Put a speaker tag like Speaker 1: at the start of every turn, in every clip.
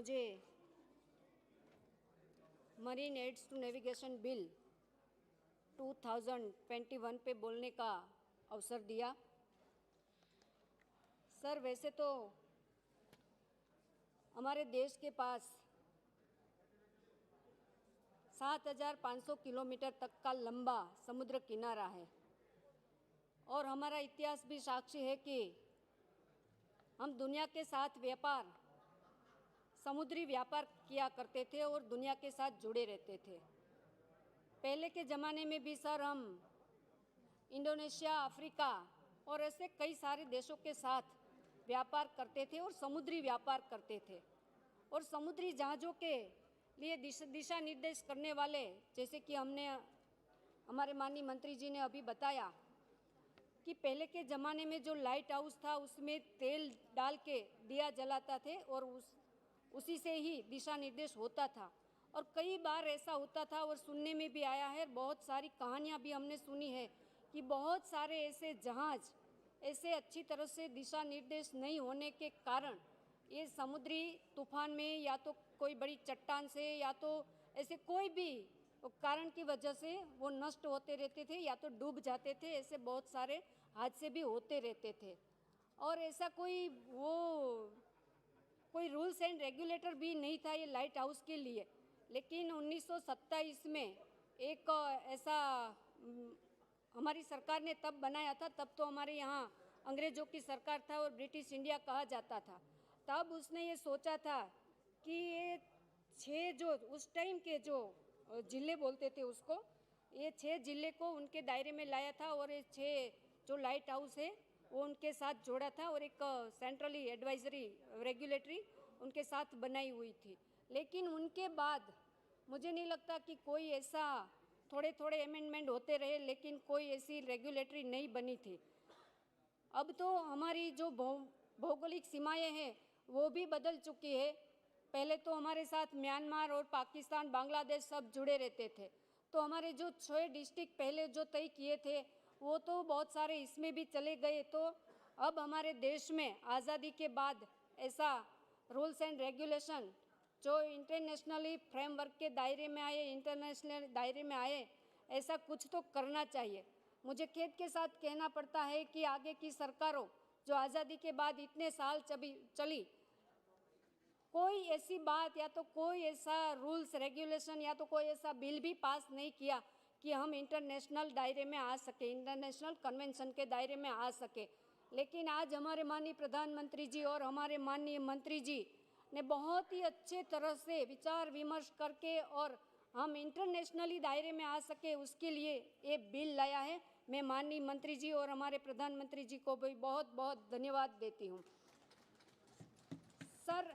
Speaker 1: मुझे marine aids to navigation bill 2021 पे बोलने का अवसर दिया। सर, वैसे तो हमारे देश के पास 7,500 किलोमीटर तक का लंबा समुद्र किनारा है और हमारा इतिहास भी साक्षी है कि हम दुनिया के साथ समुद्री व्यापार किया करते थे और दुनिया के साथ जुड़े रहते थे। पहले के ज़माने में भी सर हम इंडोनेशिया, अफ्रीका और ऐसे कई सारे देशों के साथ व्यापार करते थे और समुद्री व्यापार करते थे और समुद्री जहाज़ों के लिए दिशा निर्देश करने वाले, जैसे कि हमारे माननीय मंत्री जी ने अभी बताया कि पहले के ज़माने में जो लाइट हाउस था उसमें तेल डाल के दिया जलाता थे और उसी से ही दिशा निर्देश होता था। और कई बार ऐसा होता था और सुनने में भी आया है, बहुत सारी कहानियाँ भी हमने सुनी है कि बहुत सारे ऐसे जहाज़ ऐसे अच्छी तरह से दिशा निर्देश नहीं होने के कारण ये समुद्री तूफान में या तो कोई बड़ी चट्टान से या तो ऐसे कोई भी कारण की वजह से वो नष्ट होते रहते थे या तो डूब जाते थे। ऐसे बहुत सारे हादसे भी होते रहते थे और ऐसा कोई रूल्स एंड रेगुलेटर भी नहीं था ये लाइट हाउस के लिए। लेकिन 1927 में एक ऐसा हमारी सरकार ने तब बनाया था, तब तो हमारे यहाँ अंग्रेज़ों की सरकार था और ब्रिटिश इंडिया कहा जाता था। तब उसने ये सोचा था कि ये 6 जो उस टाइम के जो ज़िले बोलते थे उसको, ये 6 ज़िले को उनके दायरे में लाया था और ये 6 जो लाइट हाउस है वो उनके साथ जोड़ा था और एक सेंट्रली एडवाइजरी रेगुलेटरी उनके साथ बनाई हुई थी। लेकिन उनके बाद मुझे नहीं लगता कि कोई ऐसा, थोड़े थोड़े अमेंडमेंट होते रहे लेकिन कोई ऐसी रेगुलेटरी नहीं बनी थी। अब तो हमारी जो भौगोलिक सीमाएं हैं वो भी बदल चुकी है। पहले तो हमारे साथ म्यांमार और पाकिस्तान, बांग्लादेश सब जुड़े रहते थे, तो हमारे जो 6 डिस्ट्रिक्ट पहले जो तय किए थे वो तो बहुत सारे इसमें भी चले गए। तो अब हमारे देश में आज़ादी के बाद ऐसा रूल्स एंड रेगुलेशन जो इंटरनेशनली फ्रेमवर्क के दायरे में आए, इंटरनेशनल दायरे में आए, ऐसा कुछ तो करना चाहिए। मुझे खेद के साथ कहना पड़ता है कि आगे की सरकारों जो आज़ादी के बाद इतने साल चली, कोई ऐसी बात या तो कोई ऐसा रूल्स रेगुलेशन या तो कोई ऐसा बिल भी पास नहीं किया कि हम इंटरनेशनल दायरे में आ सके, इंटरनेशनल कन्वेंशन के दायरे में आ सके। लेकिन आज हमारे माननीय प्रधानमंत्री जी और हमारे माननीय मंत्री जी ने बहुत ही अच्छे तरह से विचार विमर्श करके और हम इंटरनेशनली दायरे में आ सके उसके लिए ये बिल लाया है। मैं माननीय मंत्री जी और हमारे प्रधानमंत्री जी को भी बहुत बहुत धन्यवाद देती हूँ। सर,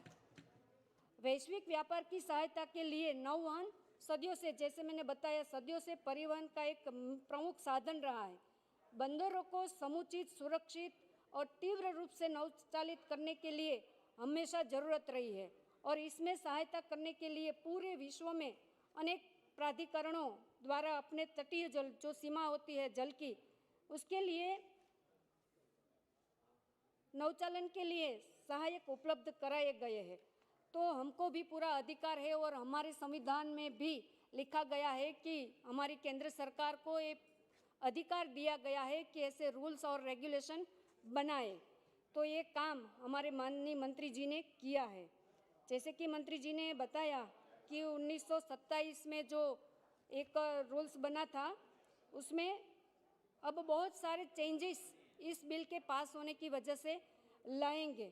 Speaker 1: वैश्विक व्यापार की सहायता के लिए नौवहन सदियों से, जैसे मैंने बताया, सदियों से परिवहन का एक प्रमुख साधन रहा है। बंदरों को समुचित, सुरक्षित और तीव्र रूप से नौचालित करने के लिए हमेशा ज़रूरत रही है और इसमें सहायता करने के लिए पूरे विश्व में अनेक प्राधिकरणों द्वारा अपने तटीय जल जो सीमा होती है जल की, उसके लिए नौचालन के लिए सहायक उपलब्ध कराए गए हैं। तो हमको भी पूरा अधिकार है और हमारे संविधान में भी लिखा गया है कि हमारी केंद्र सरकार को एक अधिकार दिया गया है कि ऐसे रूल्स और रेगुलेशन बनाए। तो ये काम हमारे माननीय मंत्री जी ने किया है। जैसे कि मंत्री जी ने बताया कि 1927 में जो एक रूल्स बना था उसमें अब बहुत सारे चेंजेस इस बिल के पास होने की वजह से लाएंगे।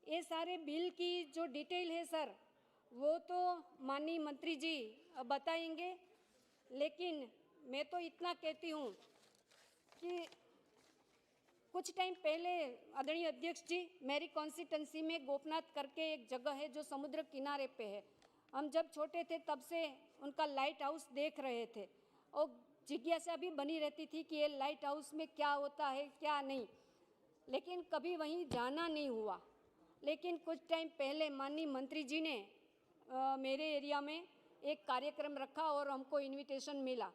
Speaker 1: ये सारे बिल की जो डिटेल है सर, वो तो माननीय मंत्री जी बताएंगे, लेकिन मैं तो इतना कहती हूँ कि कुछ टाइम पहले आदरणीय अध्यक्ष जी, मेरी कॉन्स्टिट्यूंसी में गोपनाथ करके एक जगह है जो समुद्र किनारे पे है। हम जब छोटे थे तब से उनका लाइट हाउस देख रहे थे और जिज्ञासा भी बनी रहती थी कि ये लाइट हाउस में क्या होता है क्या नहीं, लेकिन कभी वहीं जाना नहीं हुआ। लेकिन कुछ टाइम पहले माननीय मंत्री जी ने मेरे एरिया में एक कार्यक्रम रखा और हमको इनविटेशन मिला।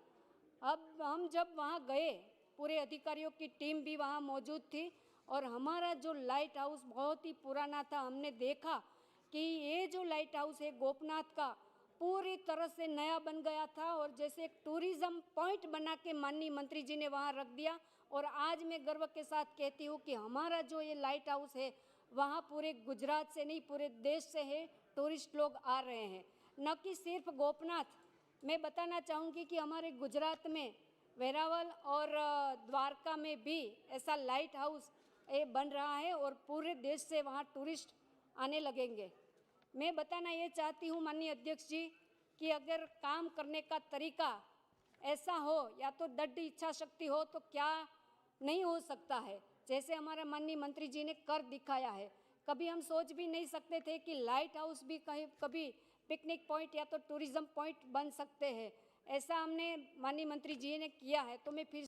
Speaker 1: अब हम जब वहाँ गए, पूरे अधिकारियों की टीम भी वहाँ मौजूद थी और हमारा जो लाइट हाउस बहुत ही पुराना था। हमने देखा कि ये जो लाइट हाउस है गोपनाथ का पूरी तरह से नया बन गया था और जैसे एक टूरिज्म पॉइंट बना के माननीय मंत्री जी ने वहाँ रख दिया। और आज मैं गर्व के साथ कहती हूँ कि हमारा जो ये लाइट हाउस है वहाँ पूरे गुजरात से नहीं पूरे देश से है टूरिस्ट लोग आ रहे हैं, न कि सिर्फ गोपनाथ। मैं बताना चाहूँगी कि हमारे गुजरात में वेरावल और द्वारका में भी ऐसा लाइट हाउस ये बन रहा है और पूरे देश से वहाँ टूरिस्ट आने लगेंगे। मैं बताना ये चाहती हूँ माननीय अध्यक्ष जी कि अगर काम करने का तरीका ऐसा हो या तो दृढ़ इच्छा शक्ति हो तो क्या नहीं हो सकता है, जैसे हमारे माननीय मंत्री जी ने कर दिखाया है। कभी हम सोच भी नहीं सकते थे कि लाइट हाउस भी कहीं कभी पिकनिक पॉइंट या तो टूरिज्म पॉइंट बन सकते हैं। ऐसा हमने माननीय मंत्री जी ने किया है। तो मैं फिर